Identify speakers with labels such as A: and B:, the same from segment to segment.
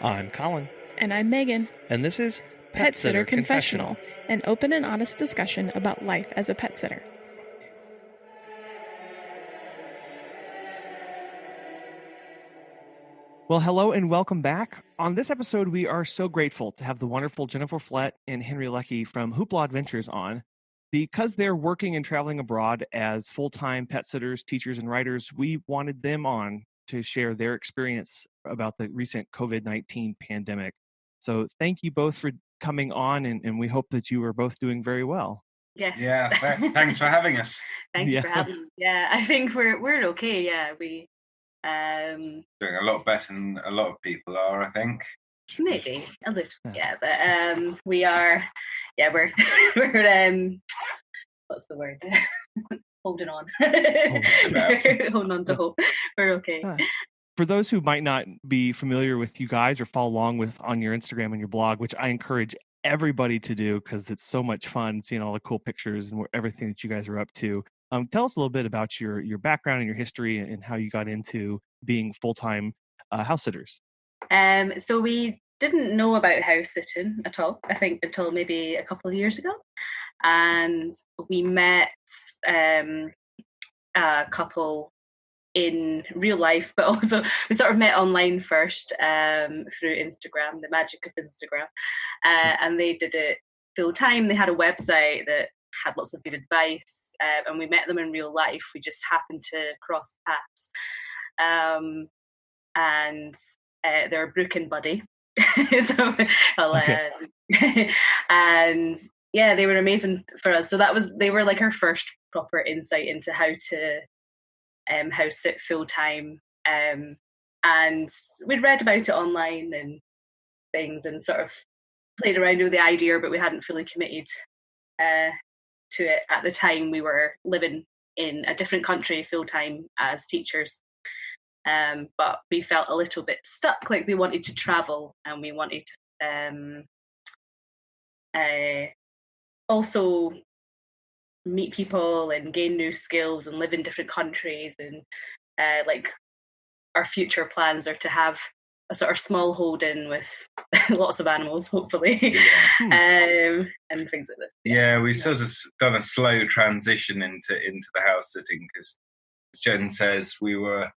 A: I'm Colin,
B: And I'm Megan.
A: and this is
B: Pet Sitter Confessional, an open and honest discussion about life as a pet sitter.
A: Well, hello and welcome back. On this episode, we are so grateful to have the wonderful Jennifer Flett and Henry Lecky from Hoopla Adventures on. Because they're working and traveling abroad as full-time pet sitters, teachers, and writers, we wanted them on to share their experience about the recent COVID-19 pandemic. So thank you both for coming on, and we hope that you are both doing very well.
C: Yes.
D: Yeah, thanks for having us.
C: Thank you for having us. Yeah, I think we're okay. Yeah, we
D: doing a lot better than a lot of people are, I think.
C: Maybe a little, yeah, but we are. Yeah, we're what's the word? Holding on. Holding on to hope. We're okay.
A: For those who might not be familiar with you guys or follow along with on your Instagram and your blog, which I encourage everybody to do because it's so much fun seeing all the cool pictures and everything that you guys are up to. Tell us a little bit about your background and your history and how you got into being full-time house sitters.
C: So we didn't know about house sitting at all, I think, until maybe a couple of years ago. And we met a couple in real life, but also we sort of met online first through Instagram, the magic of Instagram. And they did it full time. They had a website that had lots of good advice, and we met them in real life. We just happened to cross paths. And they're a Brook and Buddy. So, and yeah, they were amazing for us. So they were like our first proper insight into how to house sit full time. And we'd read about it online and things and sort of played around with the idea, but we hadn't fully committed to it at the time. We were living in a different country full time as teachers. But we felt a little bit stuck, like we wanted to travel and we wanted to also meet people and gain new skills and live in different countries. And like our future plans are to have a sort of small holding with lots of animals, hopefully, and things like this.
D: Yeah, we've sort of done a slow transition into the house sitting because, as Jen says, we were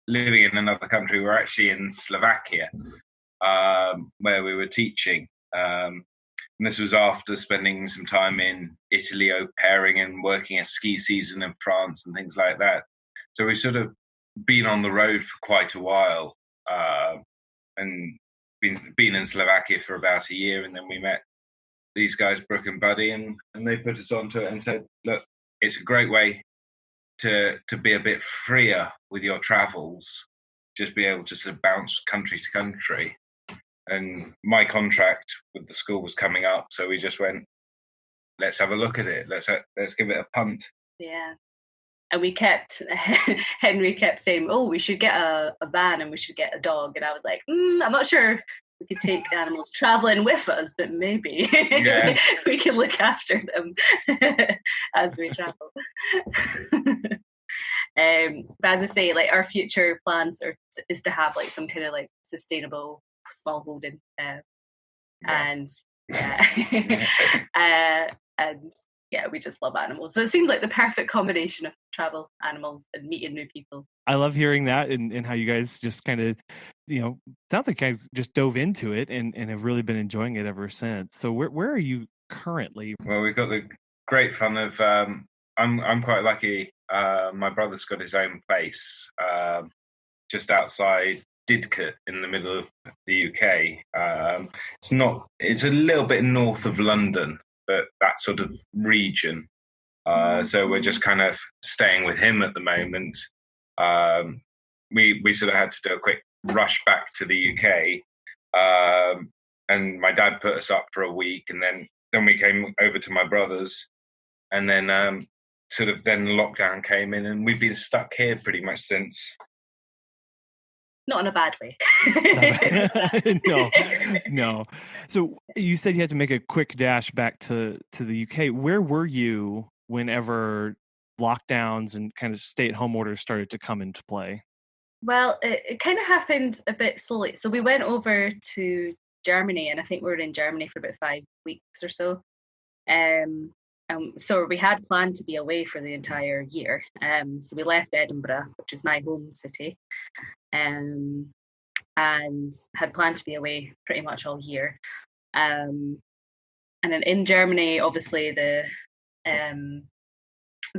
D: living in another country. We're actually in Slovakia, where we were teaching. And this was after spending some time in Italy, au pairing and working a ski season in France and things like that. So we've sort of been on the road for quite a while, and been in Slovakia for about a year. And then we met these guys, Brook and Buddy, and they put us onto it and said, look, it's a great way to be a bit freer with your travels, just be able to sort of bounce country to country. And my contract with the school was coming up, so we just went, let's have a look at it. Let's give it a punt.
C: Yeah. And we Henry kept saying, oh, we should get a van and we should get a dog. And I was like, I'm not sure we could take the animals traveling with us, but maybe we can look after them as we travel. But as I say, like our future plans is to have like some kind of like sustainable small holding, and we just love animals. So it seemed like the perfect combination of travel, animals, and meeting new people.
A: I love hearing that and how you guys just kind of, sounds like you guys just dove into it and have really been enjoying it ever since. So where are you currently?
D: Well, we've got the great fun of, I'm quite lucky. My brother's got his own place just outside Didcot in the middle of the UK. It's a little bit north of London, but that sort of region. So we're just kind of staying with him at the moment. We sort of had to do a quick rush back to the UK, and my dad put us up for a week, and then we came over to my brother's, and then then lockdown came in, and we've been stuck here pretty much since.
C: Not in a bad way.
A: No. So you said you had to make a quick dash back to the UK. Where were you whenever lockdowns and kind of stay-at-home orders started to come into play?
C: Well, it kind of happened a bit slowly. So we went over to Germany, and I think we were in Germany for about 5 weeks or so. So we had planned to be away for the entire year. So we left Edinburgh, which is my home city, and had planned to be away pretty much all year. And then in Germany, obviously they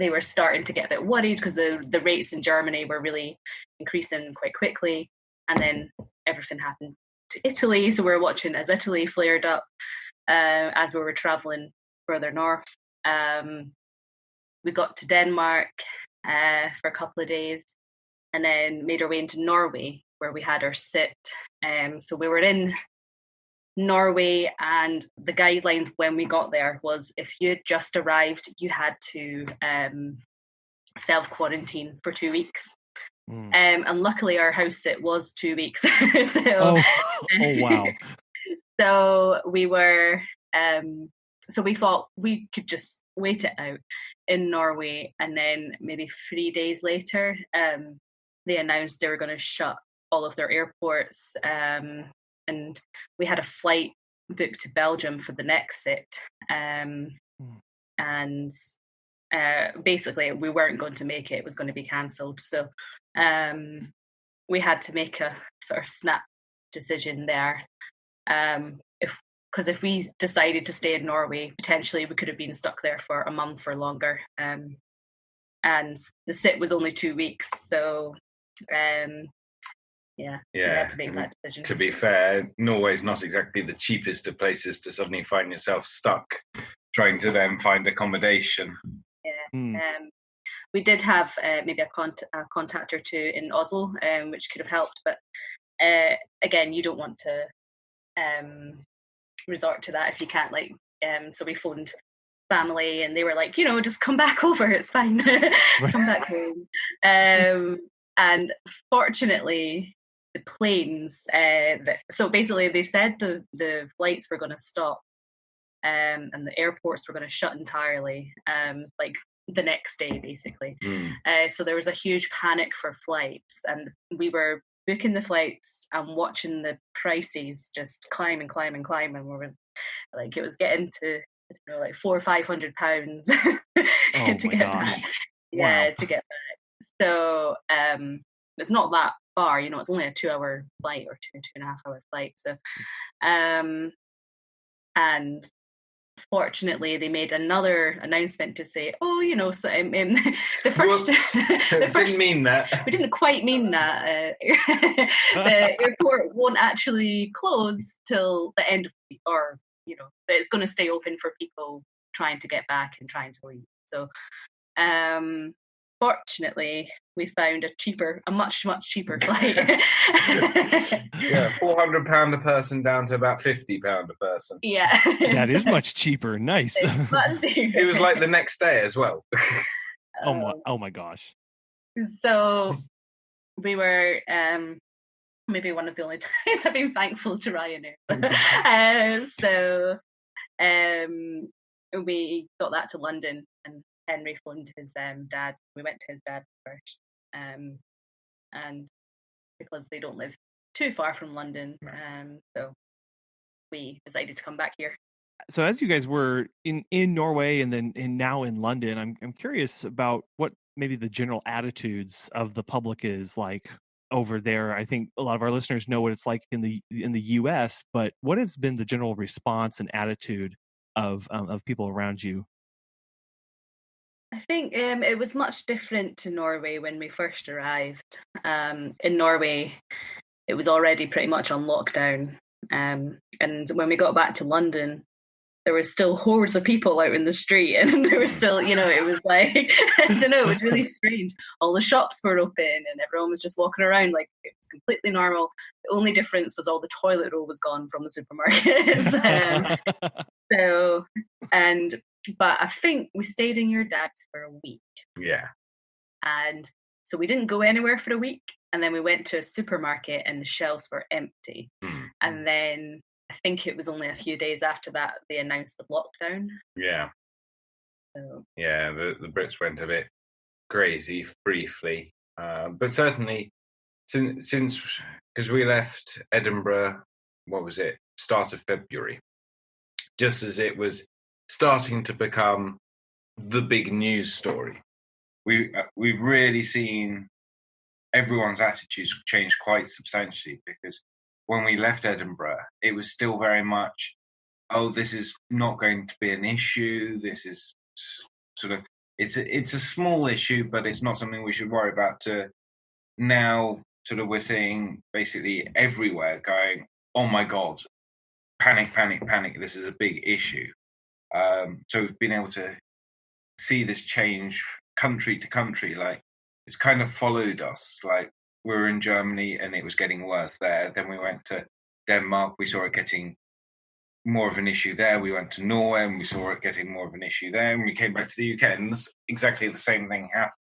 C: were starting to get a bit worried because the rates in Germany were really increasing quite quickly. And then everything happened to Italy. So we were watching as Italy flared up as we were traveling further north. We got to Denmark for a couple of days and then made our way into Norway where we had our sit. So we were in Norway, and the guidelines when we got there was if you had just arrived, you had to self-quarantine for 2 weeks. And luckily our house sit was 2 weeks.
A: Oh wow.
C: So we were so we thought we could just wait it out in Norway, and then maybe 3 days later they announced they were going to shut all of their airports, and we had a flight booked to Belgium for the next sit, and basically we weren't going to make it. It was going to be cancelled. So we had to make a sort of snap decision there. Because if we decided to stay in Norway, potentially we could have been stuck there for a month or longer. And the sit was only 2 weeks. So so we had to make that decision.
D: To be fair, Norway's not exactly the cheapest of places to suddenly find yourself stuck trying to then find accommodation.
C: We did have maybe a contact or two in Oslo, which could have helped, but again, you don't want to resort to that if you can't. So we phoned family, and they were like, just come back over, it's fine. Come back home. And fortunately, the planes. So basically, they said the flights were going to stop, and the airports were going to shut entirely. The next day, basically. So there was a huge panic for flights, and we were booking the flights and watching the prices just climb and climb and climb, and we were like, it was getting to like £400 or £500 to get back.
A: Wow.
C: To get back. So it's not that far, it's only a 2-hour flight or 2.5 hour flight. So and fortunately, they made another announcement to say, so the first,
D: didn't mean that.
C: We didn't quite mean that. The airport won't actually close till the end of the week, or that it's going to stay open for people trying to get back and trying to leave. So, fortunately, we found a much cheaper flight.
D: £400 a person down to about £50 a person.
C: Yeah,
A: that is much cheaper. Nice.
D: It was like the next day as well.
A: Oh my gosh.
C: So we were maybe one of the only times I've been thankful to Ryanair. So we got that to London, and Henry phoned his dad. We went to his dad first, and because they don't live too far from London, so we decided to come back here.
A: So as you guys were in Norway and now in London, I'm curious about what maybe the general attitudes of the public is like over there. I think a lot of our listeners know what it's like in the US, but what has been the general response and attitude of people around you?
C: I think it was much different to Norway when we first arrived. In Norway, it was already pretty much on lockdown. And when we got back to London, there were still hordes of people out in the street, and there was still, it was like, I don't know, it was really strange. All the shops were open and everyone was just walking around like it was completely normal. The only difference was all the toilet roll was gone from the supermarkets. But I think we stayed in your dad's for a week.
D: Yeah.
C: And so we didn't go anywhere for a week. And then we went to a supermarket and the shelves were empty. And then I think it was only a few days after that they announced the lockdown.
D: Yeah.
C: So.
D: Yeah, the Brits went a bit crazy briefly. But certainly since because we left Edinburgh, what was it? Start of February, just as it was starting to become the big news story. We've really seen everyone's attitudes change quite substantially, because when we left Edinburgh, it was still very much, oh, this is not going to be an issue. This is sort of, it's a small issue, but it's not something we should worry about. To now, sort of, we're seeing basically everywhere going, oh my God, panic, panic, panic. This is a big issue. So we've been able to see this change country to country. Like, it's kind of followed us. Like, we were in Germany and it was getting worse there. Then we went to Denmark. We saw it getting more of an issue there. We went to Norway and we saw it getting more of an issue there. And we came back to the UK and exactly the same thing happened.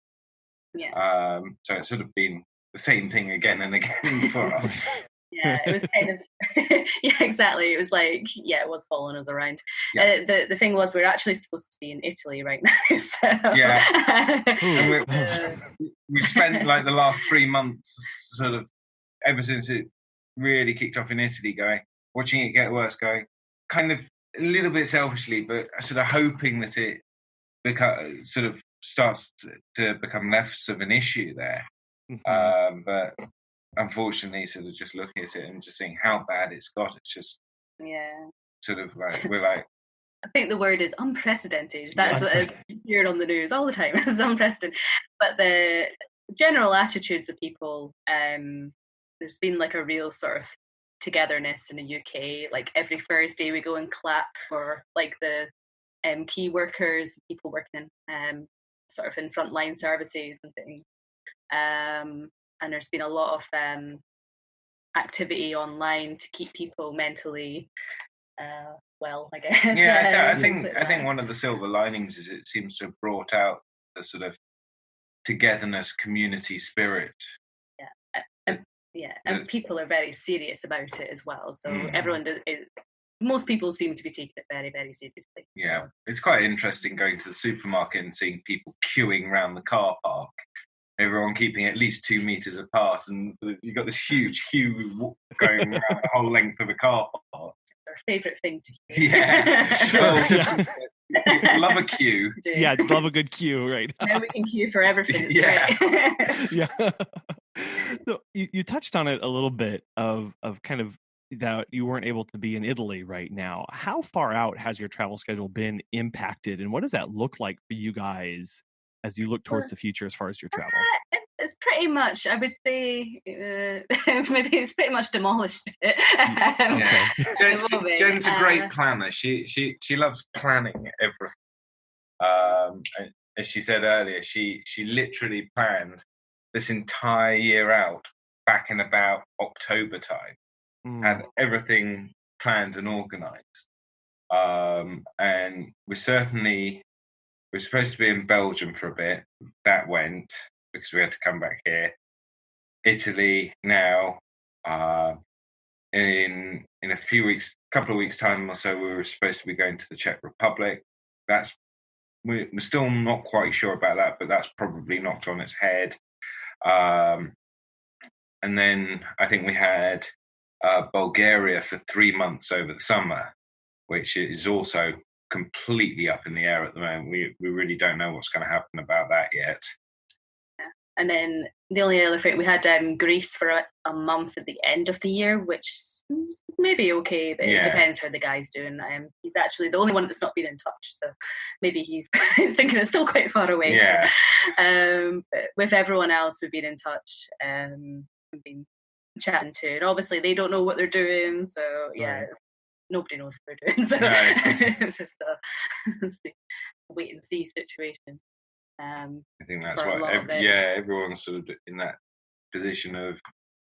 C: Yeah.
D: So it's sort of been the same thing again and again for us.
C: Yeah, it was kind of, yeah, exactly. It was like, yeah, it was following us around.
D: Yeah.
C: The thing was, we're actually supposed to be in Italy right now. So.
D: Yeah. And we've spent like the last 3 months, sort of, ever since it really kicked off in Italy, watching it get worse, kind of a little bit selfishly, but sort of hoping that it sort of starts to become less of an issue there. Mm-hmm. But unfortunately, sort of just looking at it and just seeing how bad it's got, it's just sort of like, we're like,
C: I think the word is unprecedented. That's what is heard on the news all the time. It's unprecedented. But the general attitudes of people, there's been like a real sort of togetherness in the UK. Like, every Thursday we go and clap for like the key workers, people working in sort of in frontline services and things. And there's been a lot of activity online to keep people mentally well, I guess.
D: Yeah, I think one of the silver linings is it seems to have brought out the sort of togetherness, community spirit.
C: And people are very serious about it as well. So everyone most people seem to be taking it very, very seriously.
D: Yeah, it's quite interesting going to the supermarket and seeing people queuing around the car park. Everyone keeping at least 2 meters apart, and you've got this huge queue going around the whole length of a car park.
C: Our favourite thing to queue.
D: Yeah, sure. Love a queue.
A: Yeah, love a good queue, right?
C: Now we can queue for everything. It's great.
A: Yeah. So you touched on it a little bit of kind of that you weren't able to be in Italy right now. How far out has your travel schedule been impacted, and what does that look like for you guys as you look towards the future as far as your travel?
C: It's pretty much, I would say, maybe it's pretty much demolished it.
D: Jen's a great planner. She loves planning everything. As she said earlier, she literally planned this entire year out back in about October time. Had everything planned and organised. And we're supposed to be in Belgium for a bit. That went, because we had to come back here. Italy now, in a couple of weeks time or so, we were supposed to be going to the Czech Republic. We're still not quite sure about that, but that's probably knocked on its head. And then I think we had Bulgaria for 3 months over the summer, which is also completely up in the air at the moment. We really don't know what's going to happen about that yet.
C: Yeah. And then the only other thing, we had Greece for a month at the end of the year, which may be okay, but it depends how the guy's doing. He's actually the only one that's not been in touch, so maybe he's thinking it's still quite far away.
D: Yeah.
C: So, but with everyone else, we've been in touch. We've been chatting to, and obviously they don't know what they're doing, so
D: Right.
C: Nobody knows what they're doing, so it's just a wait and see situation.
D: I think that's why everyone's sort of in that position of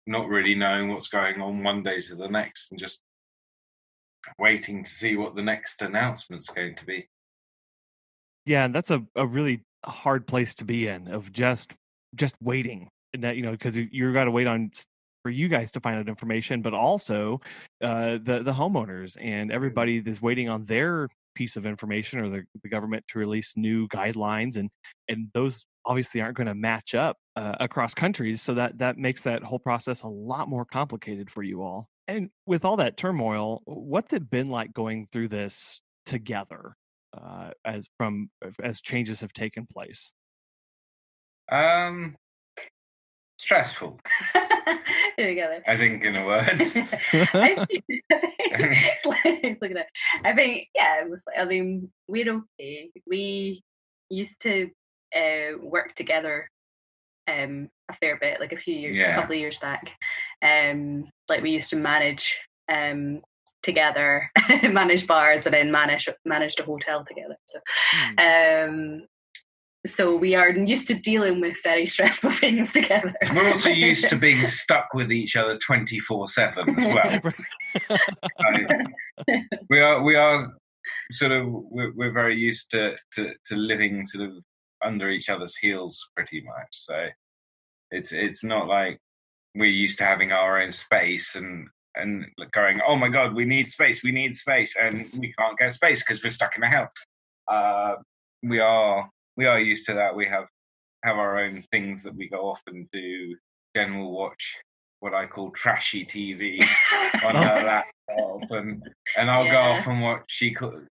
D: not really knowing what's going on one day to the next and just waiting to see what the next announcement's going to be.
A: Yeah, and that's a really hard place to be in, of just waiting. And that, because you've got to wait on for you guys to find out information, but also the homeowners and everybody that's waiting on their piece of information or the government to release new guidelines, and those obviously aren't going to match up across countries, so that makes that whole process a lot more complicated for you all. And with all that turmoil, what's it been like going through this together as changes have taken place?
D: Stressful.
C: Together.
D: I think, in a word.
C: I think, yeah, it was like, I mean, we're okay. We used to work together a fair bit, like a couple of years back. Like we used to manage together, manage bars, and then managed a hotel together. So we are used to dealing with very stressful things together.
D: We're also used to being stuck with each other 24/7 as well. We are sort of we're very used to living sort of under each other's heels pretty much. So it's not like we're used to having our own space and going, oh my God, we need space, and we can't get space because we're stuck in a house. We are used to that. We have our own things that we go off and do. Jen will watch what I call trashy TV on her laptop, and I'll go off and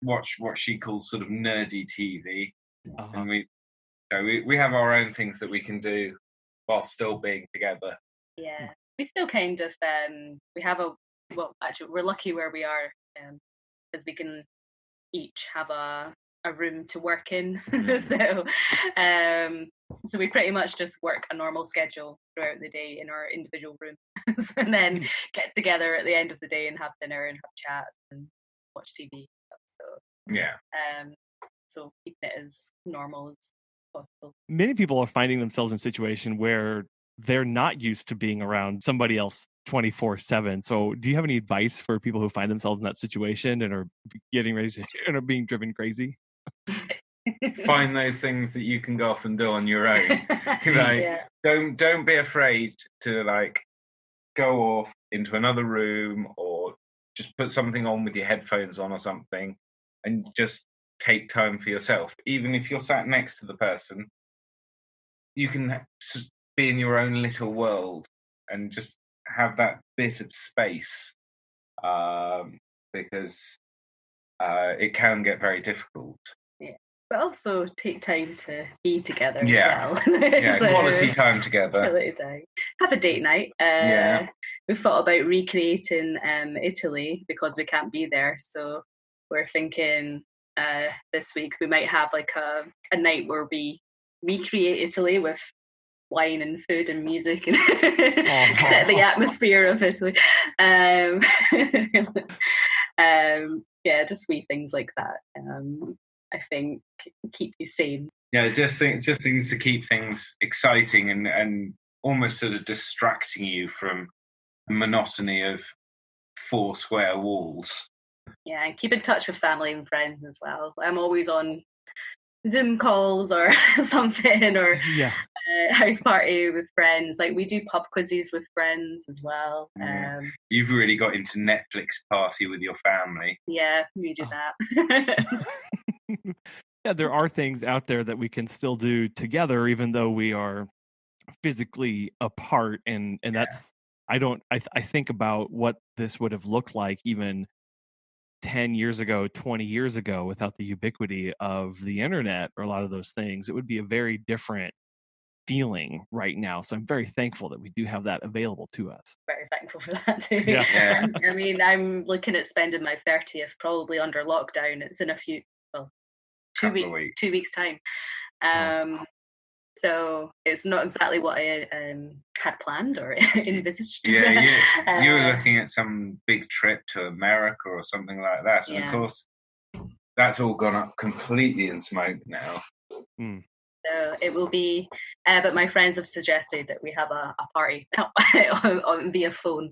D: watch what she calls sort of nerdy TV. And we have our own things that we can do while still being together.
C: Yeah, we still kind of we have actually we're lucky where we are because we can each have a room to work in. So we pretty much just work a normal schedule throughout the day in our individual rooms and then get together at the end of the day and have dinner and have chats and watch TV. So keep it as normal as possible.
A: Many people are finding themselves in a situation where they're not used to being around somebody else 24/7. So do you have any advice for people who find themselves in that situation and are getting ready to and are being driven crazy?
D: Find those things that you can go off and do on your own. Don't be afraid to go off into another room or just put something on with your headphones on or something and just take time for yourself. Even if you're sat next to the person, you can be in your own little world and just have that bit of space, because it can get very difficult.
C: But also take time to be together as well.
D: So, quality time together.
C: Have a date night. We've thought about recreating Italy because we can't be there. So we're thinking this week we might have like a night where we recreate Italy with wine and food and music and set the atmosphere of Italy. Just wee things like that. I think keep you sane.
D: Yeah, just things to keep things exciting and almost sort of distracting you from the monotony of 4 square walls.
C: Yeah, and keep in touch with family and friends as well. I'm always on Zoom calls or something, or house party with friends. Like we do pub quizzes with friends as well.
D: You've really got into Netflix party with your family.
C: Yeah, we do that.
A: Yeah, there are things out there that we can still do together, even though we are physically apart. And that's, I think about what this would have looked like even 10 years ago, 20 years ago, without the ubiquity of the internet or a lot of those things. It would be a very different feeling right now. So I'm very thankful that we do have that available to us.
C: Very thankful for that too. Yeah. I mean, I'm looking at spending my 30th probably under lockdown. It's in a few, 2 weeks time. So it's not exactly what I had planned or envisaged.
D: Yeah, you were looking at some big trip to America or something like that. And of course, that's all gone up completely in smoke now.
C: So it will be, but my friends have suggested that we have a party via phone.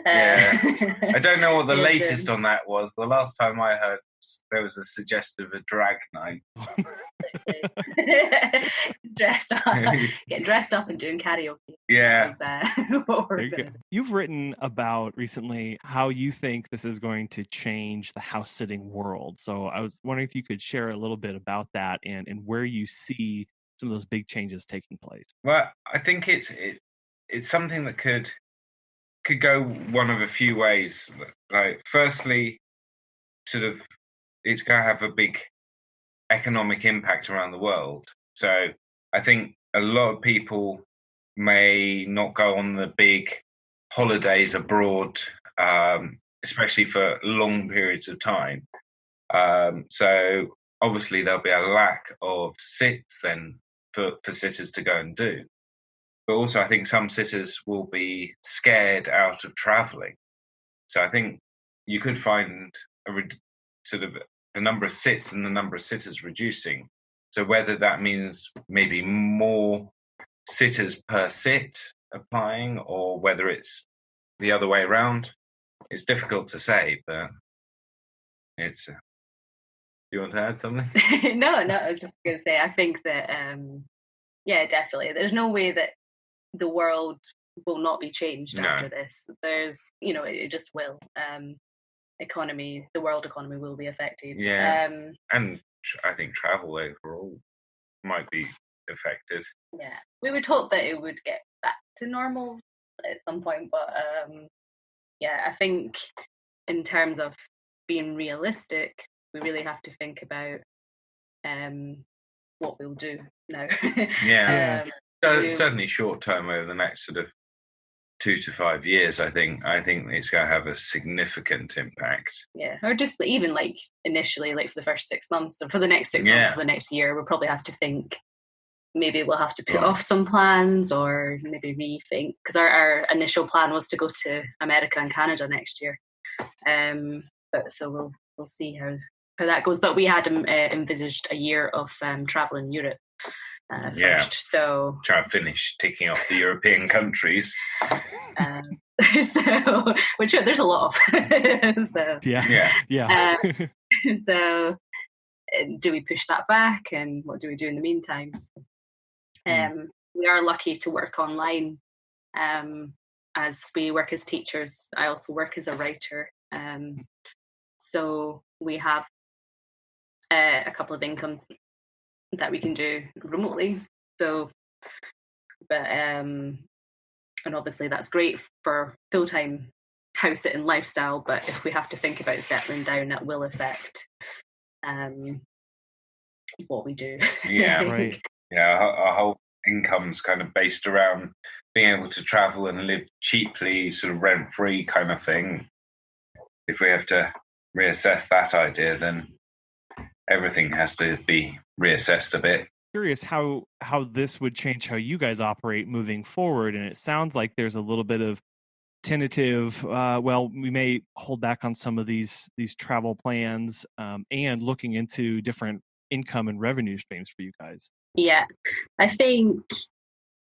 D: I don't know what the latest on that was. The last time I heard, there was a suggestion of a drag night.
C: Getting dressed up and doing karaoke.
D: Yeah.
C: Is, what we're gonna do.
A: You've written about recently how you think this is going to change the house sitting world. So I was wondering if you could share a little bit about that and where you see some of those big changes taking place.
D: Well, I think it's something that could go one of a few ways. Like, firstly, sort of, it's going to have a big economic impact around the world. So I think a lot of people may not go on the big holidays abroad, especially for long periods of time. So obviously there'll be a lack of sits then for sitters to go and do. But also I think some sitters will be scared out of traveling. So I think you could find sort of the number of sits and the number of sitters reducing. So whether that means maybe more sitters per sit applying, or whether it's the other way around, it's difficult to say. But it's. Do you want to add something?
C: No. I was just going to say, I think that, yeah, definitely. There's no way that the world will not be changed after this. There's, it just will. The world economy will be affected.
D: Yeah, and I think travel overall might be affected.
C: Yeah, we would hope that it would get back to normal at some point, but yeah, I think in terms of being realistic, we really have to think about what we'll do now.
D: Yeah, certainly short term, over the next sort of 2 to 5 years, I think it's going to have a significant impact.
C: Yeah, or just even like initially, like for the first 6 months, or for the next 6 months of the next year, we'll probably have to think. Maybe we'll have to put off some plans, or maybe rethink, because our initial plan was to go to America and Canada next year. But so we'll see how that goes. But we had envisaged a year of travel in Europe first. So
D: try to finish ticking off the European countries.
C: So, which there's a lot of. So,
A: yeah.
C: So, do we push that back, and what do we do in the meantime? We are lucky to work online, as we work as teachers. I also work as a writer, so we have a couple of incomes that we can do remotely. So, but and obviously that's great for full-time house sitting lifestyle. But if we have to think about settling down, that will affect what we do.
D: Yeah, right. Yeah, our whole income's kind of based around being able to travel and live cheaply, sort of rent-free kind of thing. If we have to reassess that idea, then everything has to be reassessed a bit.
A: Curious how this would change how you guys operate moving forward, and it sounds like there's a little bit of tentative. Well, we may hold back on some of these travel plans, and looking into different income and revenue streams for you guys.
C: Yeah, I think.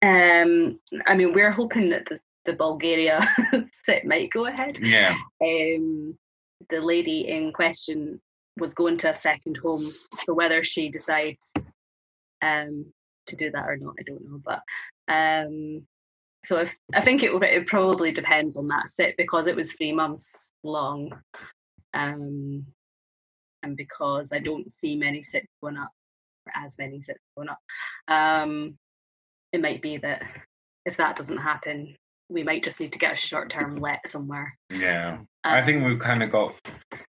C: I mean, we're hoping that the Bulgaria sit might go ahead.
D: Yeah.
C: The lady in question was going to a second home, so whether she decides to do that or not, I don't know. But so I think it probably depends on that sit, because it was 3 months long, and because I don't see many sits going up, or as many sits going up. It might be that if that doesn't happen, we might just need to get a short-term let somewhere.
D: Yeah, I think we've kind of got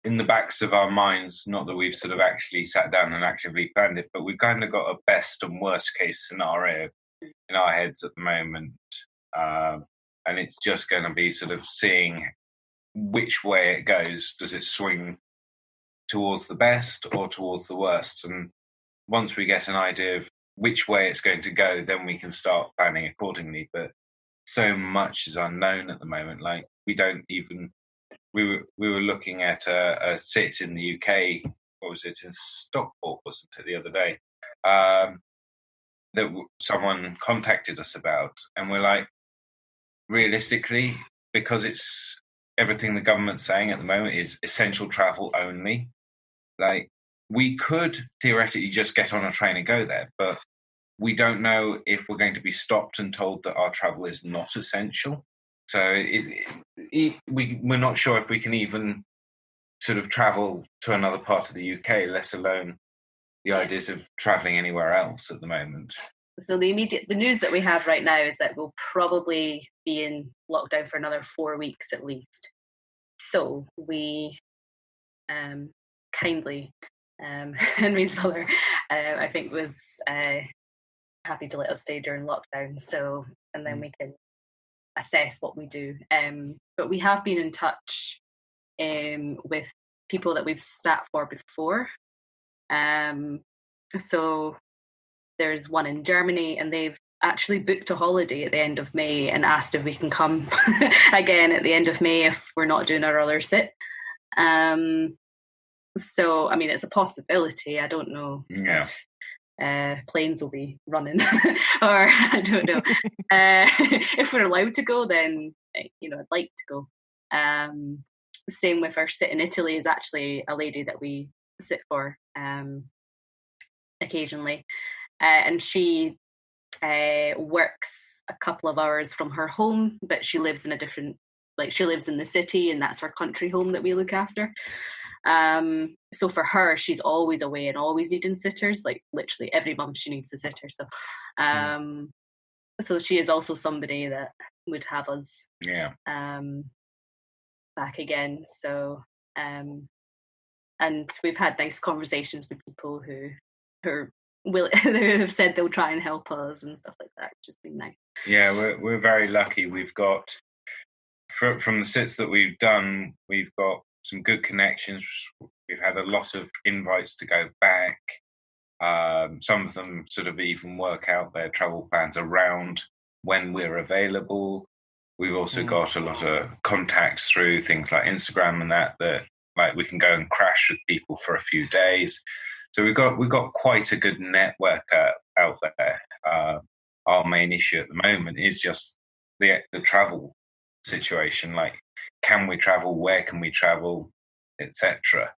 D: in the backs of our minds, not that we've sort of actually sat down and actively planned it, but we've kind of got a best and worst case scenario in our heads at the moment. And it's just going to be sort of seeing which way it goes. Does it swing towards the best or towards the worst? And once we get an idea of which way it's going to go, then we can start planning accordingly. But so much is unknown at the moment. Like, we don't even. We were looking at a sit in the UK. What was it, in Stockport? Wasn't it the other day? That someone contacted us about, and we're like, realistically, because it's everything the government's saying at the moment is essential travel only. Like, we could theoretically just get on a train and go there, but we don't know if we're going to be stopped and told that our travel is not essential. So we're not sure if we can even sort of travel to another part of the UK, let alone the ideas of traveling anywhere else at the moment.
C: So the news that we have right now is that we'll probably be in lockdown for another 4 weeks at least. So we kindly, Henry's brother, I think was happy to let us stay during lockdown. So, and then we can assess what we do. But we have been in touch with people that we've sat for before. So there's one in Germany, and they've actually booked a holiday at the end of May and asked if we can come again at the end of May if we're not doing our other sit. So, I mean, it's a possibility. I don't know.
D: Yeah.
C: Planes will be running, or I don't know. If we're allowed to go, then I'd like to go. Same with our sit in Italy. Is actually a lady that we sit for occasionally, and she works a couple of hours from her home, but she lives in a different, she lives in the city, and that's her country home that we look after. So for her, she's always away and always needing sitters, like literally every month she needs a sitter. So so she is also somebody that would have us back again. So and we've had nice conversations with people who have said they'll try and help us and stuff like that, which has been nice.
D: Yeah, we're very lucky. We've got from the sits that we've done, we've got some good connections. We've had a lot of invites to go back. Some of them sort of even work out their travel plans around when we're available. We've also got a lot of contacts through things like Instagram and that like we can go and crash with people for a few days. So we've got quite a good network out there. Our main issue at the moment is just the travel situation. Like, can we travel? Where can we travel? Etc.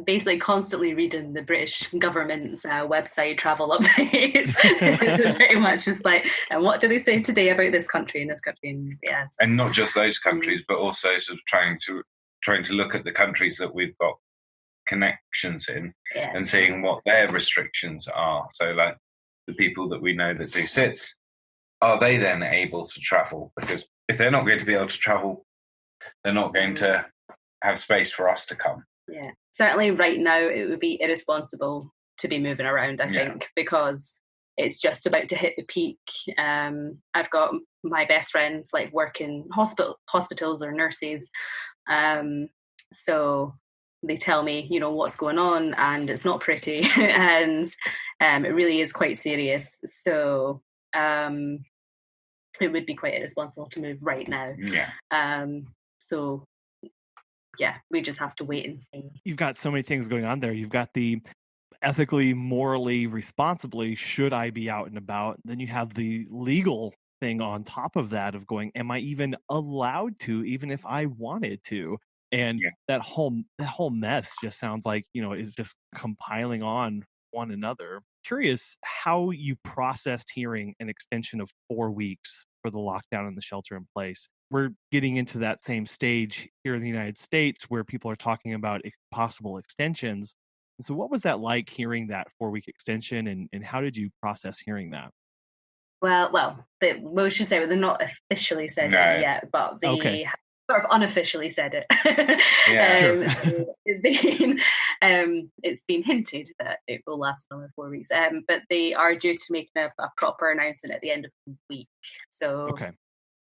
C: Basically, constantly reading the British government's website travel updates. It's very much just like, and what do they say today about this country and this country? And
D: and not just those countries, but also sort of trying to look at the countries that we've got connections in and seeing what their restrictions are. So, like the people that we know that do sits, are they then able to travel? Because if they're not going to be able to travel, they're not going to have space for us to come.
C: Yeah, certainly right now it would be irresponsible to be moving around, I think, because it's just about to hit the peak. I've got my best friends like work in hospitals or nurses. So they tell me, what's going on, and it's not pretty, and it really is quite serious. So it would be quite irresponsible to move right now. So we just have to wait and see.
A: You've got so many things going on there. You've got the ethically, morally, responsibly, should I be out and about? Then you have the legal thing on top of that of going, am I even allowed to, even if I wanted to? And that whole mess just sounds like, it's just compiling on one another. Curious how you processed hearing an extension of 4 weeks for the lockdown and the shelter in place. We're getting into that same stage here in the United States where people are talking about possible extensions. And so what was that like, hearing that 4-week extension, and how did you process hearing that?
C: Well, we should say they're not officially said it yet, but they sort of unofficially said it. So it's been hinted that it will last another 4 weeks, but they are due to make a proper announcement at the end of the week. So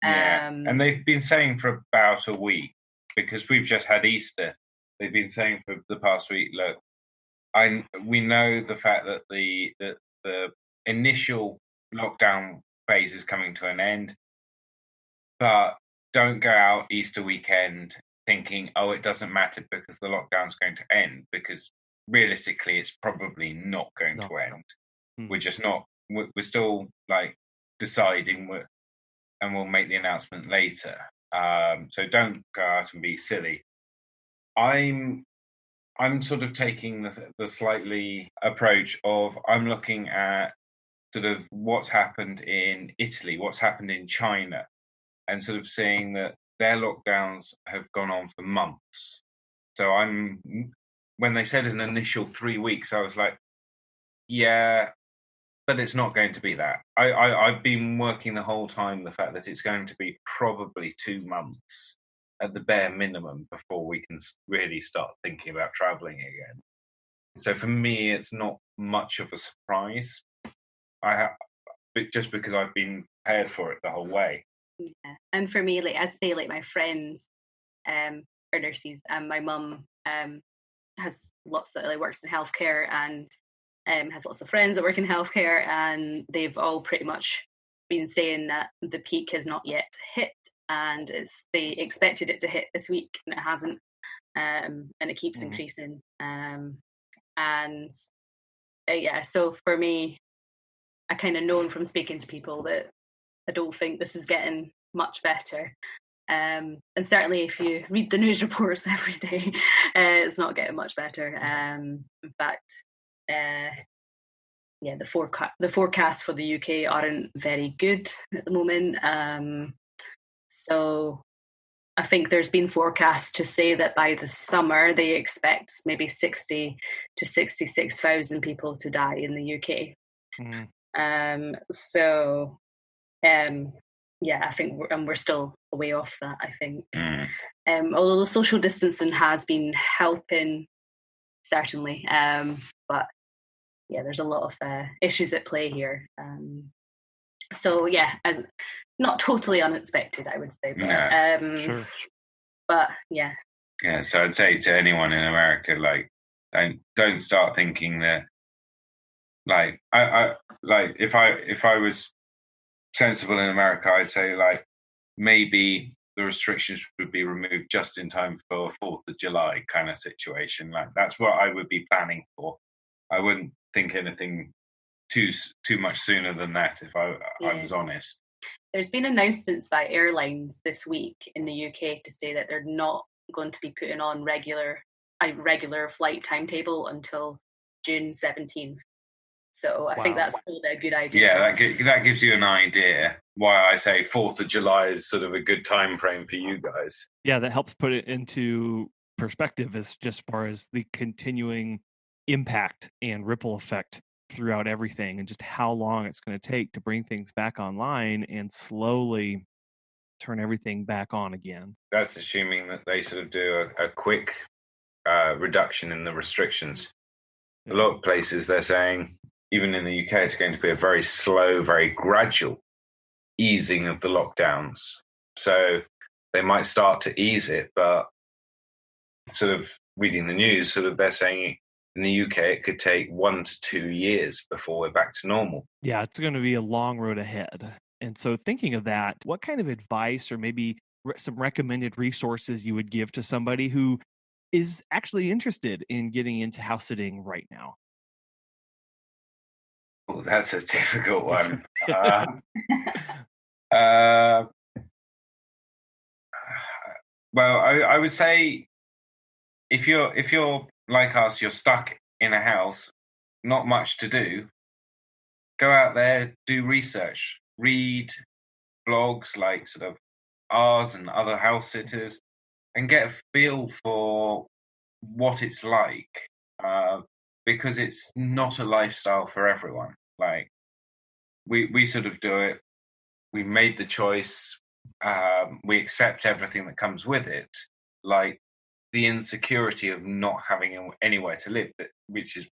D: and they've been saying for about a week, because we've just had Easter. They've been saying for the past week, look, we know the fact that the initial lockdown phase is coming to an end, but don't go out Easter weekend thinking, oh, it doesn't matter because the lockdown's going to end, because realistically it's probably not going to end. We're just not, we're still like deciding, and we'll make the announcement later. So don't go out and be silly. I'm I'm sort of taking the slightly approach of I'm looking at sort of what's happened in Italy, what's happened in China, and sort of seeing that their lockdowns have gone on for months. So when they said an initial 3 weeks, I was like, yeah, but it's not going to be that. I've been working the whole time the fact that it's going to be probably 2 months at the bare minimum before we can really start thinking about traveling again. So for me, it's not much of a surprise. Just because I've been prepared for it the whole way.
C: Yeah. And for me, like I say, like my friends are nurses, and my mum has lots of works in healthcare and has lots of friends that work in healthcare, and they've all pretty much been saying that the peak has not yet hit, and they expected it to hit this week and it hasn't, and it keeps increasing. Yeah, so for me, I kind of known from speaking to people that I don't think this is getting much better. And certainly if you read the news reports every day, it's not getting much better. In fact, the forecasts for the UK aren't very good at the moment. So I think there's been forecasts to say that by the summer they expect maybe 60 to 66,000 people to die in the UK. Yeah, I think we're still a way off that, I think. Although the social distancing has been helping, certainly. But yeah, there's a lot of issues at play here. So yeah, not totally unexpected, I would say. But,
D: sure.
C: But yeah.
D: Yeah, so I'd say to anyone in America, like, don't start thinking that, like, I like if I was sensible in America, I'd say like maybe the restrictions would be removed just in time for 4th of July kind of situation. Like that's what I would be planning for. I wouldn't think anything too much sooner than that if I was honest.
C: There's been announcements by airlines this week in the UK to say that they're not going to be putting on a regular flight timetable until June 17th. So I think that's probably a good idea.
D: Yeah, that gives you an idea why I say 4th of July is sort of a good time frame for you guys.
A: Yeah, that helps put it into perspective as just far as the continuing impact and ripple effect throughout everything and just how long it's going to take to bring things back online and slowly turn everything back on again.
D: That's assuming that they sort of do a quick reduction in the restrictions. A lot of places they're saying, even in the UK, it's going to be a very slow, very gradual easing of the lockdowns. So they might start to ease it, but sort of reading the news, sort of they're saying in the UK it could take 1 to 2 years before we're back to normal.
A: Yeah, it's going to be a long road ahead. And so thinking of that, what kind of advice or maybe some recommended resources you would give to somebody who is actually interested in getting into house sitting right now?
D: Oh, that's a difficult one. Well, I would say if you're like us, you're stuck in a house, not much to do. Go out there, do research, read blogs like sort of ours and other house sitters, and get a feel for what it's like. Because it's not a lifestyle for everyone. Like we sort of do it. We made the choice. We accept everything that comes with it, like the insecurity of not having anywhere to live, which is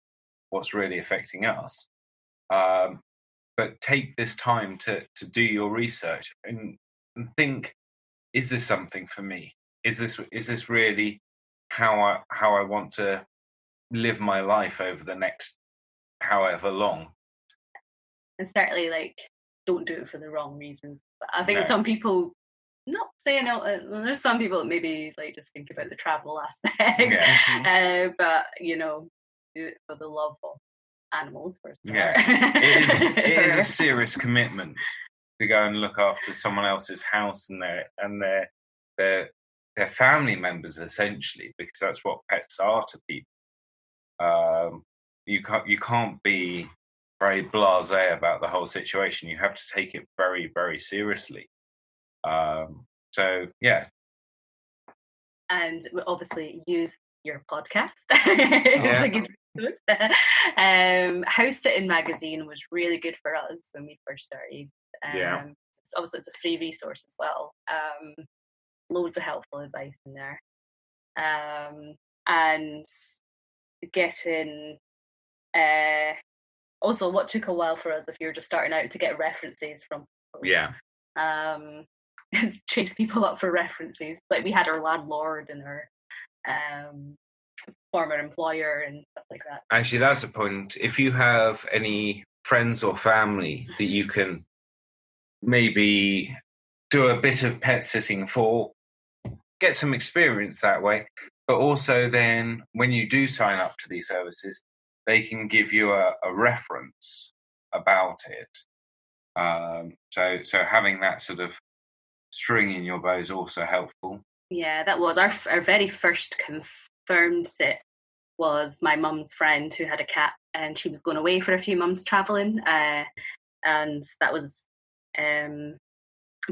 D: what's really affecting us. But take this time to do your research and think: is this something for me? Is this really how I want to live my life over the next however long?
C: And certainly, don't do it for the wrong reasons. But I think some people, not saying there's some people that maybe just think about the travel aspect, but do it for the love of animals first.
D: Yeah, it is a serious commitment to go and look after someone else's house and their they're family members essentially, because that's what pets are to people. You can't be very blasé about the whole situation. You have to take it very, very seriously. So yeah.
C: And we obviously use your podcast. It's a good resource. House Sitting magazine was really good for us when we first started. Obviously it's a free resource as well. Loads of helpful advice in there. And getting also what took a while for us, if you're just starting out, to get references from people. Chase people up for references. Like we had our landlord and our former employer and stuff like that.
D: Actually, that's a point. If you have any friends or family that you can maybe do a bit of pet sitting for, get some experience that way. But also then when you do sign up to these services, they can give you a reference about it. So having that sort of string in your bow is also helpful.
C: Yeah, that was our very first confirmed sit. Was my mum's friend who had a cat, and she was going away for a few months traveling, and that was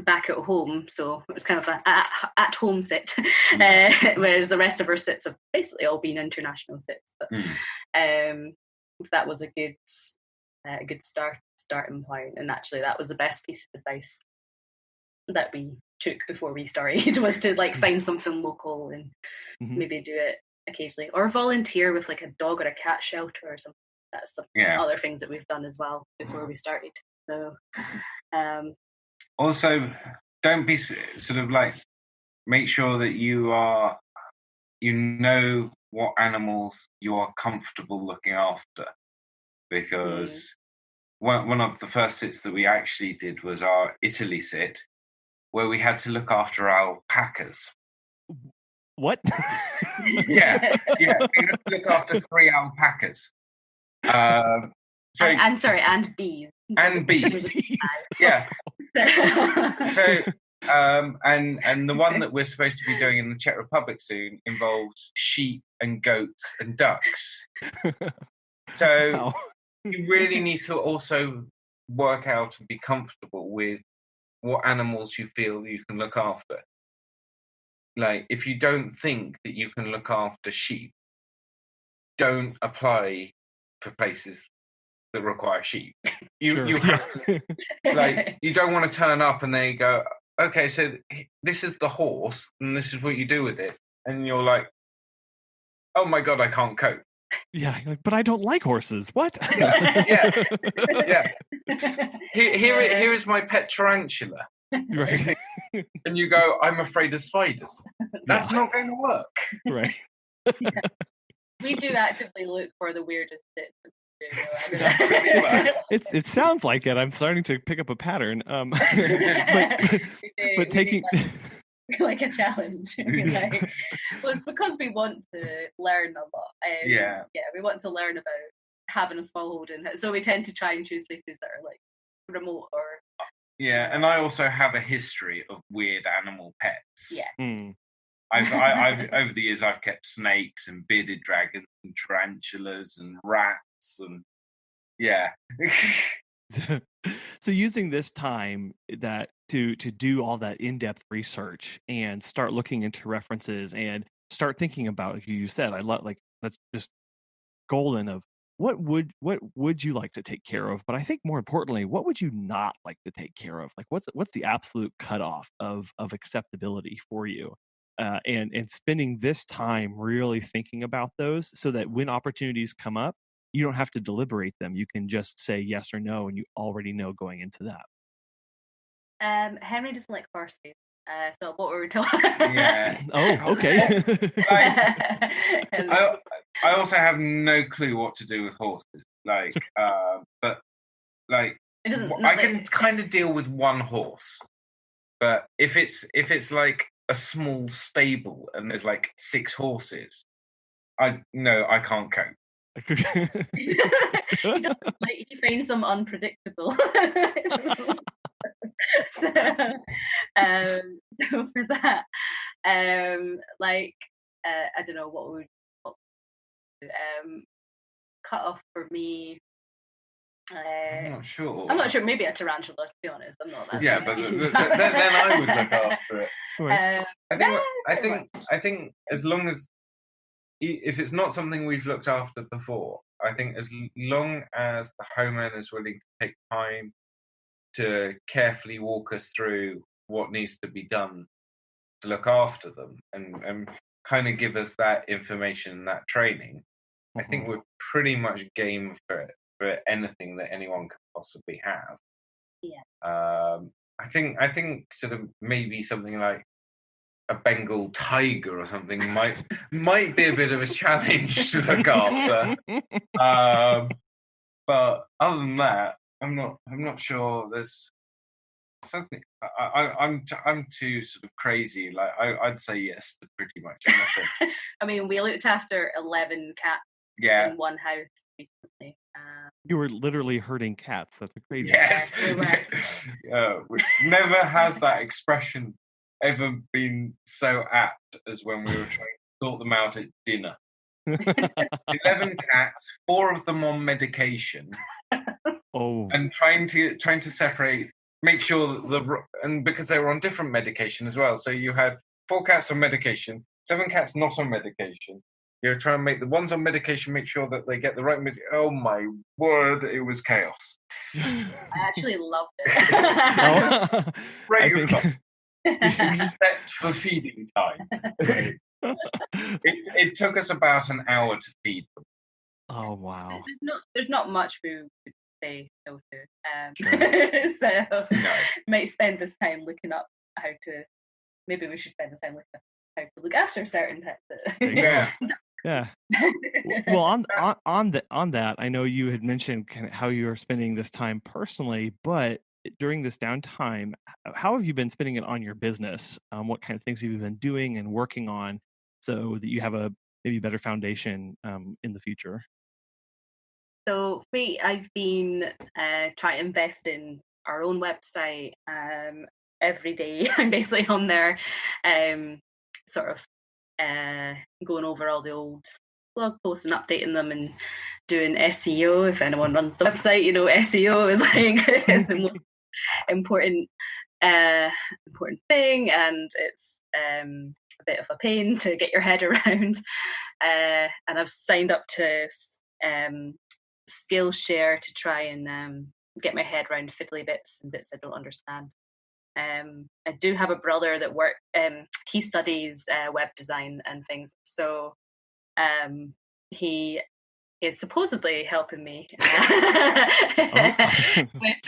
C: back at home, so it was kind of a at home sit, whereas the rest of her sits have basically all been international sits. But that was a good starting point, and actually that was the best piece of advice that we took before we started, was to like find something local and maybe do it occasionally, or volunteer with like a dog or a cat shelter or something. That's some other things that we've done as well before we started. So
D: also, don't be sort of like, make sure that you know what animals you are comfortable looking after, because one of the first sits that we actually did was our Italy sit, where we had to look after alpacas.
A: What?
D: yeah, we had to look after 3 alpacas.
C: And bees.
D: And bees. Yeah. So and the one that we're supposed to be doing in the Czech Republic soon involves sheep and goats and ducks. So you really need to also work out and be comfortable with what animals you feel you can look after. Like, if you don't think that you can look after sheep, don't apply for places that require sheep. You have to, like, you don't want to turn up and they go, okay, so this is the horse and this is what you do with it, and you're like, oh my god, I can't cope.
A: Yeah, but I don't like horses. What?
D: Yeah. Here is my pet tarantula.
A: Right.
D: And you go, I'm afraid of spiders. That's not going to work.
A: Right.
C: We do actively look for the weirdest sits.
A: It sounds like it. I'm starting to pick up a pattern. But taking
C: like a challenge. Well, it's because we want to learn a lot. We want to learn about having a small holding, so we tend to try and choose places that are like remote or.
D: Yeah, and I also have a history of weird animal pets.
C: Yeah.
D: I've over the years I've kept snakes and bearded dragons and tarantulas and rats and
A: So using this time that to do all that in-depth research and start looking into references and start thinking about, like you said, I love, like, that's just golden of what would you like to take care of, but I think more importantly, what would you not like to take care of? Like what's the absolute cutoff of acceptability for you? And spending this time really thinking about those, so that when opportunities come up, you don't have to deliberate them. You can just say yes or no, and you already know going into that.
C: Henry doesn't like horses. So what were we talking?
D: Yeah.
A: Oh, okay.
D: I also have no clue what to do with horses. Like, but like, I can kind of deal with one horse, but if it's like a small stable and there's like 6 horses, I can't cope.
C: He finds them unpredictable. So for that, Like I don't know what cut off for me.
D: I'm not sure.
C: I'm not sure. Maybe a tarantula. To be honest, I'm not that.
D: Yeah, but then I would look after it.
A: Right.
D: I think as long as if it's not something we've looked after before, I think as long as the homeowner is willing to take time to carefully walk us through what needs to be done to look after them and kind of give us that information, that training, I think we're pretty much game for anything that anyone could possibly have.
C: Yeah.
D: I think sort of maybe something like a Bengal tiger or something might be a bit of a challenge to look after. But other than that, I'm not sure there's something. I'm too sort of crazy. Like I'd say yes to pretty much anything.
C: I mean, we looked after 11 cats in one house recently.
A: You were literally herding cats. That's a crazy.
D: Yes. Never has that expression ever been so apt as when we were trying to sort them out at dinner. 11 cats, 4 of them on medication. And trying to separate, make sure and because they were on different medication as well. So you had 4 cats on medication, 7 cats not on medication. You're trying to make the ones on medication make sure that they get the right medication. Oh my word, it was chaos.
C: I actually loved it.
D: Great fun. Except for feeding time. It took us about an hour to feed them.
A: Oh wow!
C: There's not much we could say no to. So might spend this time looking up how to. Maybe we should spend this time looking up how to look after certain pets.
A: Yeah. Well, on that, I know you had mentioned kind of how you are spending this time personally, but during this downtime, how have you been spending it on your business? What kind of things have you been doing and working on so that you have a maybe better foundation in the future?
C: So I've been trying to invest in our own website every day. I'm basically on there sort of going over all the old blog posts and updating them and doing SEO. If anyone runs the website, SEO is like the most important thing, and it's a bit of a pain to get your head around. And I've signed up to Skillshare to try and get my head around fiddly bits and bits I don't understand. I do have a brother that he studies web design and things, so he is supposedly helping me.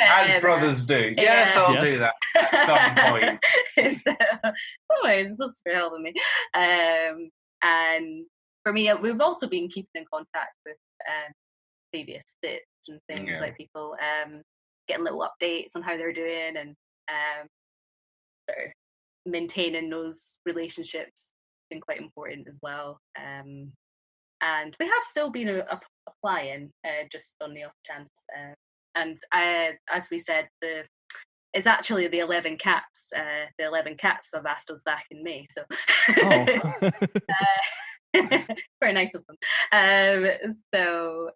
D: As brothers do. Yes, I'll do that at some point.
C: So, he's supposed to be helping me. And for me, we've also been keeping in contact with previous sits and things, like people getting little updates on how they're doing, and sort of maintaining those relationships has been quite important as well. And we have still been applying just on the off chance. And as we said, it's actually the 11 cats. The 11 cats have asked us back in May, so very nice of them. So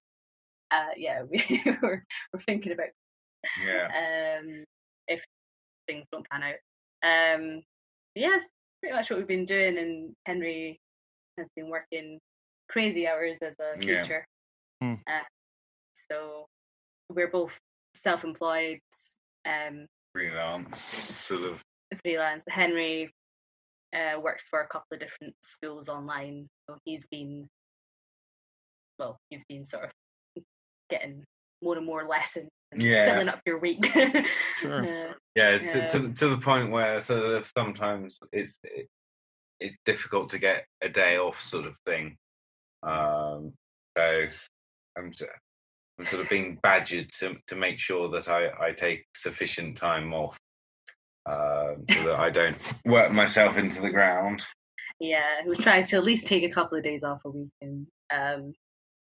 C: we're thinking about if things don't pan out. Yes, pretty much what we've been doing, and Henry has been working crazy hours as a teacher. So we're both self-employed,
D: freelance sort of.
C: Freelance. Henry works for a couple of different schools online, so you've been sort of getting more and more lessons and filling up your week.
A: Sure.
D: It's to the point where sort of sometimes it's difficult to get a day off, sort of thing. So I'm sort of being badgered to make sure that I take sufficient time off, so that I don't work myself into the ground.
C: Yeah, we try to at least take a couple of days off a week and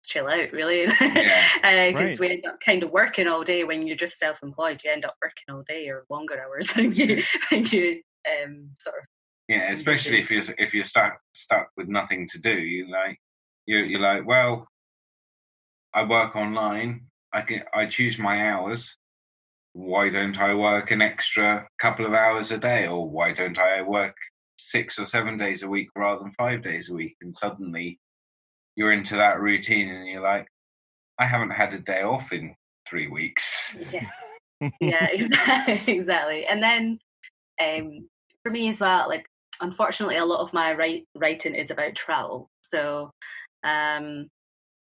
C: chill out, really. Because we end up kind of working all day. When you're just self-employed, you end up working all day or longer hours than you sort of
D: Yeah, especially if you're stuck with nothing to do. You're like, well, I work online. I choose my hours. Why don't I work an extra couple of hours a day, or why don't I work 6 or 7 days a week rather than 5 days a week? And suddenly you're into that routine, and you're like, I haven't had a day off in 3 weeks.
C: Yeah, exactly. And then for me as well, like, unfortunately, a lot of my writing is about travel. So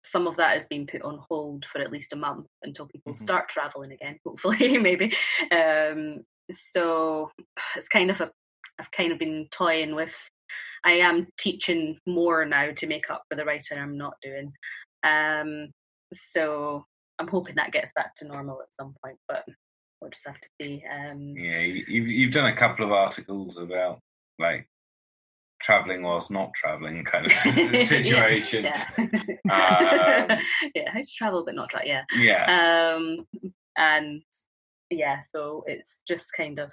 C: some of that has been put on hold for at least a month until people start traveling again, hopefully, maybe. So it's I've kind of been toying with, I am teaching more now to make up for the writing I'm not doing. So I'm hoping that gets back to normal at some point, but we'll just have to see.
D: Yeah, you've done a couple of articles about like traveling whilst not traveling kind of situation.
C: Yeah. Yeah, how to travel but not travel. And yeah, so it's just kind of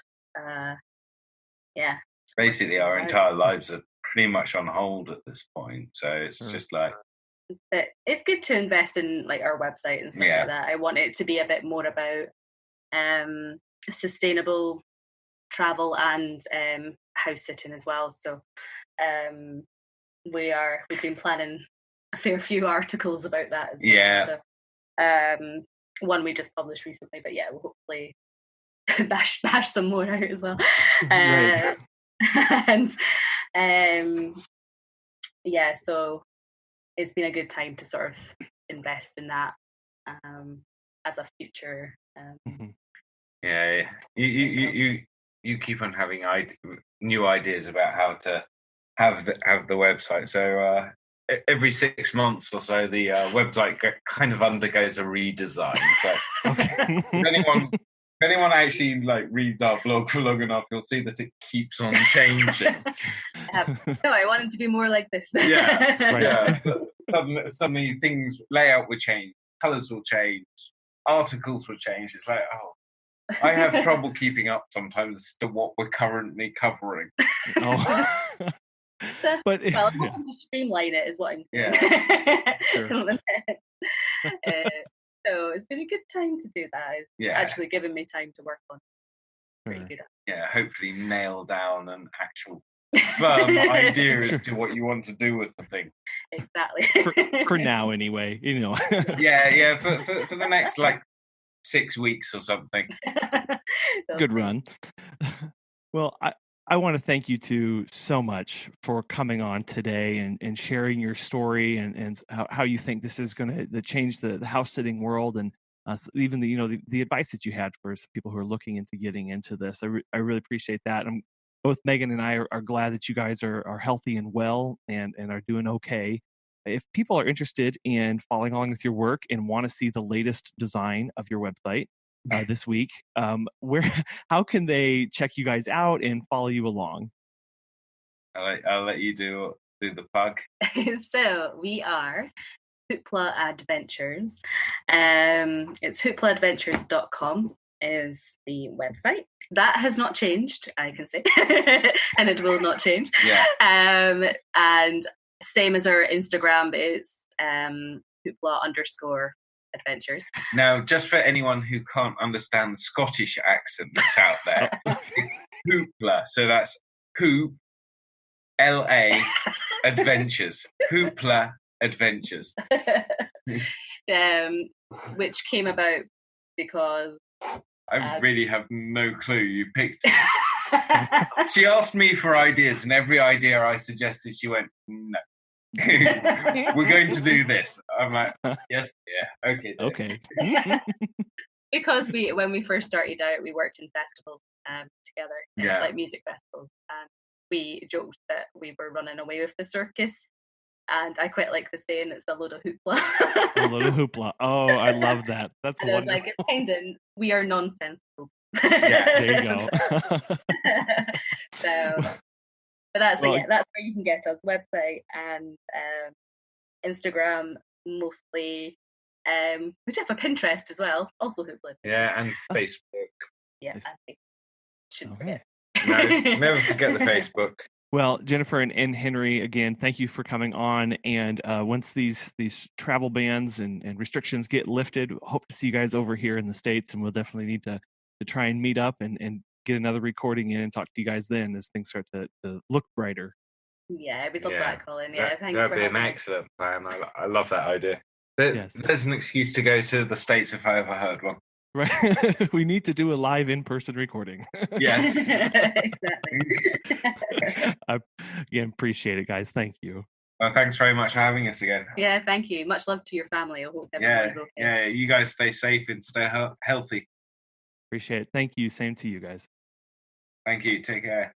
D: basically our entire lives are pretty much on hold at this point, so it's just like,
C: but it's good to invest in like our website and stuff like that. I want it to be a bit more about sustainable travel and house sitting as well. So we've been planning a fair few articles about that as well. So one we just published recently, but yeah, we'll hopefully bash some more out as well.
A: Right.
C: And so it's been a good time to sort of invest in that as a future.
D: You keep on having new ideas about how to have the website. So every 6 months or so, the website kind of undergoes a redesign. So if anyone actually like reads our blog for long enough, you'll see that it keeps on changing.
C: No, I want it to be more like this.
D: Suddenly things, layout will change, colours will change, articles will change. It's like, I have trouble keeping up sometimes as to what we're currently covering.
C: But I'm hoping to streamline it is what I'm saying. So it's been a good time to do that. It's actually given me time to work on. Pretty good.
D: Yeah, hopefully nail down an actual firm idea as to what you want to do with the thing.
C: Exactly.
A: For now, anyway, you know.
D: For the next like 6 weeks or something.
A: Good run. Well, I want to thank you two so much for coming on today and sharing your story and how you think this is going to change the house sitting world, and even the advice that you had for people who are looking into getting into this. I really appreciate that. Both Megan and I are glad that you guys are healthy and well and are doing okay. If people are interested in following along with your work and want to see the latest design of your website this week, how can they check you guys out and follow you along?
D: I'll let you do the plug.
C: So we are Hoopla Adventures. It's hooplaadventures.com is the website. That has not changed, I can say, and it will not change. And same as our Instagram, it's Hoopla_Adventures.
D: Now, just for anyone who can't understand the Scottish accent that's out there, it's Hoopla. So that's Hoop, LA, Adventures. Hoopla Adventures.
C: Which came about because
D: I really have no clue. You picked it. She asked me for ideas, and every idea I suggested, she went, no. We're going to do this. I'm like, yes, okay.
C: Because when we first started out, we worked in festivals together, like music festivals, and we joked that we were running away with the circus. And I quite like the saying, it's a load of hoopla.
A: A load of hoopla. Oh, I love that. That's
C: and
A: wonderful.
C: I was like, it's kind of, we are nonsensical.
A: There you go.
C: But that's that's where you can get us, website and Instagram mostly. We do have a Pinterest as well, also Hoopla.
D: Yeah, and Facebook.
C: Yeah, I think shouldn't forget.
D: No, never forget the Facebook.
A: Well, Jennifer and Henry, again, thank you for coming on. And once these travel bans and restrictions get lifted, hope to see you guys over here in the States, and we'll definitely need to try and meet up and get another recording in and talk to you guys then as things start to look brighter.
C: Yeah, we'd love that, Colin. Yeah, thanks
E: that'd
C: for
E: be
C: having
E: an
C: us.
E: excellent plan. I love that idea.
D: There's an excuse to go to the States if I ever heard one.
A: Right. We need to do a live in-person recording.
D: Yes.
C: Exactly.
A: I again appreciate it, guys. Thank you.
D: Well, thanks very much for having us again.
C: Yeah, thank you. Much love to your family. I hope everyone's okay.
D: Yeah, you guys stay safe and stay healthy.
A: Appreciate it. Thank you. Same to you guys.
D: Thank you. Take care.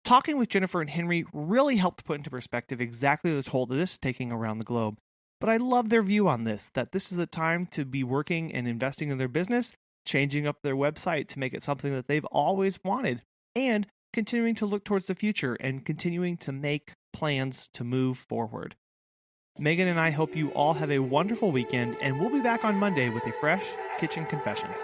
A: Talking with Jennifer and Henry really helped put into perspective exactly the toll that this is taking around the globe. But I love their view on this, that this is a time to be working and investing in their business, changing up their website to make it something that they've always wanted, and continuing to look towards the future and continuing to make plans to move forward. Megan and I hope you all have a wonderful weekend, and we'll be back on Monday with a fresh Kitchen Confessions.